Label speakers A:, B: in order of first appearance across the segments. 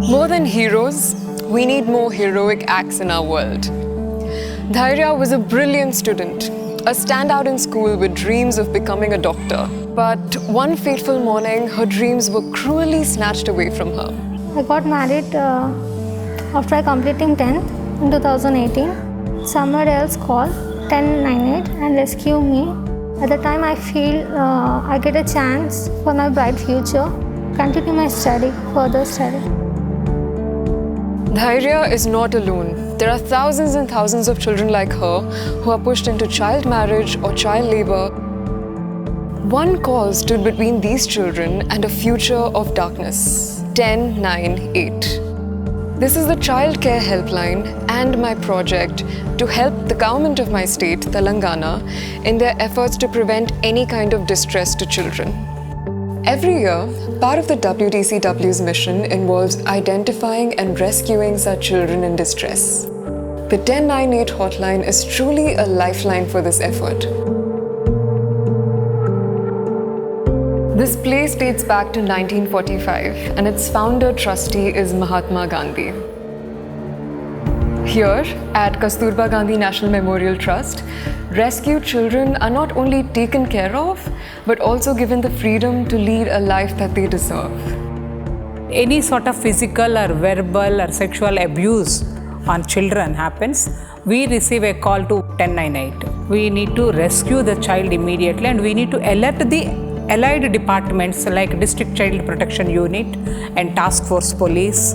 A: More than heroes, we need more heroic acts in our world. Dhairya was a brilliant student, a standout in school with dreams of becoming a doctor. But one fateful morning, her dreams were cruelly snatched away from her.
B: I got married after I completing 10th in 2018. Someone else called 1098 and rescued me. At the time I feel I get a chance for my bright future, continue my study, further study.
A: Dhairya is not alone. There are thousands and thousands of children like her who are pushed into child marriage or child labor. One cause stood between these children and a future of darkness. 1098. This is the Child Care Helpline and my project to help the government of my state, Telangana, in their efforts to prevent any kind of distress to children. Every year, part of the WTCW's mission involves identifying and rescuing such children in distress. The 1098 hotline is truly a lifeline for this effort. This place dates back to 1945 and its founder trustee is Mahatma Gandhi. Here at Kasturba Gandhi National Memorial Trust, rescued children are not only taken care of, but also given the freedom to lead a life that they deserve.
C: Any sort of physical or verbal or sexual abuse on children happens, we receive a call to 1098. We need to rescue the child immediately and we need to alert the allied departments like District Child Protection Unit and Task Force Police.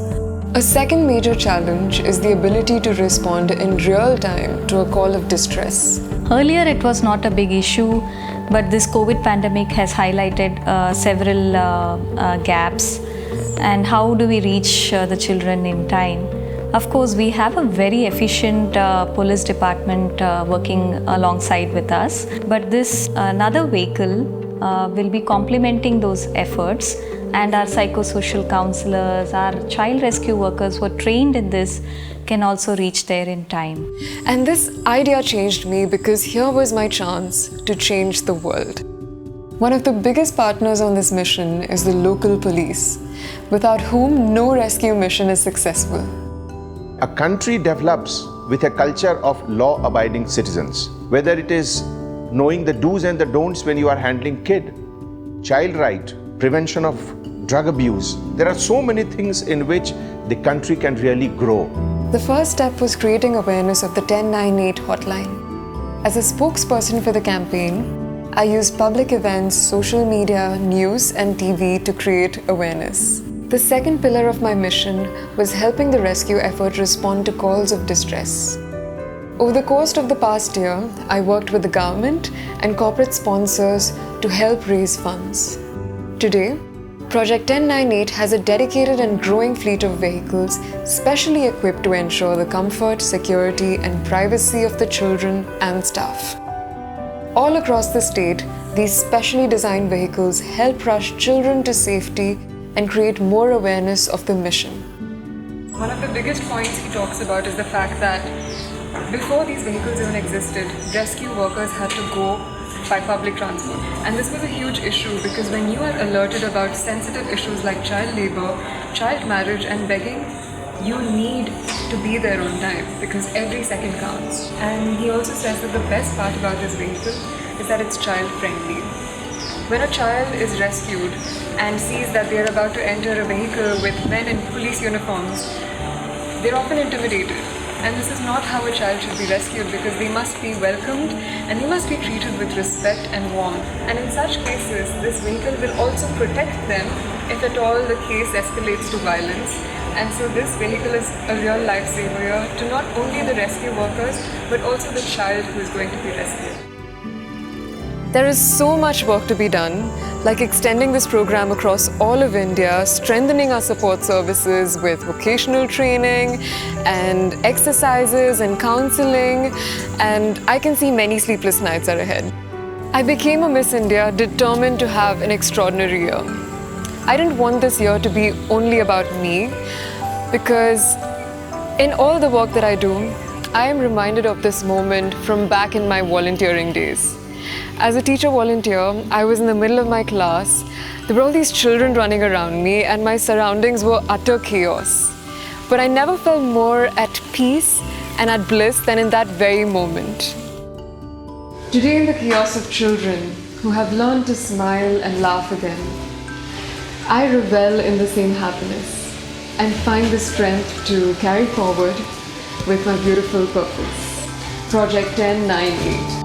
A: A second major challenge is the ability to respond in real time to a call of distress.
D: Earlier it was not a big issue, but this COVID pandemic has highlighted several gaps. And how do we reach the children in time? Of course, we have a very efficient police department working alongside with us, but this another vehicle will be complementing those efforts, and our psychosocial counselors, our child rescue workers who are trained in this can also reach there in time.
A: And this idea changed me because here was my chance to change the world. One of the biggest partners on this mission is the local police, without whom no rescue mission is successful.
E: A country develops with a culture of law-abiding citizens, whether it is knowing the do's and the don'ts when you are handling kid, child right, prevention of drug abuse. There are so many things in which the country can really grow.
A: The first step was creating awareness of the 1098 hotline. As a spokesperson for the campaign, I used public events, social media, news, and TV to create awareness. The second pillar of my mission was helping the rescue effort respond to calls of distress. Over the course of the past year, I worked with the government and corporate sponsors to help raise funds. Today, Project 1098 has a dedicated and growing fleet of vehicles specially equipped to ensure the comfort, security, and privacy of the children and staff. All across the state, these specially designed vehicles help rush children to safety and create more awareness of the mission. One of the biggest points he talks about is the fact that before these vehicles even existed, rescue workers had to go by public transport. And this was a huge issue because when you are alerted about sensitive issues like child labor, child marriage and begging, you need to be there on time because every second counts. And he also says that the best part about this vehicle is that it's child friendly. When a child is rescued and sees that they are about to enter a vehicle with men in police uniforms, they're often intimidated. And this is not how a child should be rescued because they must be welcomed and they must be treated with respect and warmth. And in such cases, this vehicle will also protect them if at all the case escalates to violence. And so this vehicle is a real lifesaver here to not only the rescue workers but also the child who is going to be rescued. There is so much work to be done, like extending this program across all of India, strengthening our support services with vocational training and exercises and counseling, and I can see many sleepless nights are ahead. I became a Miss India determined to have an extraordinary year. I didn't want this year to be only about me because in all the work that I do, I am reminded of this moment from back in my volunteering days. As a teacher volunteer, I was in the middle of my class. There were all these children running around me, and my surroundings were utter chaos. But I never felt more at peace and at bliss than in that very moment. Today, in the chaos of children who have learned to smile and laugh again, I revel in the same happiness and find the strength to carry forward with my beautiful purpose. Project 1098.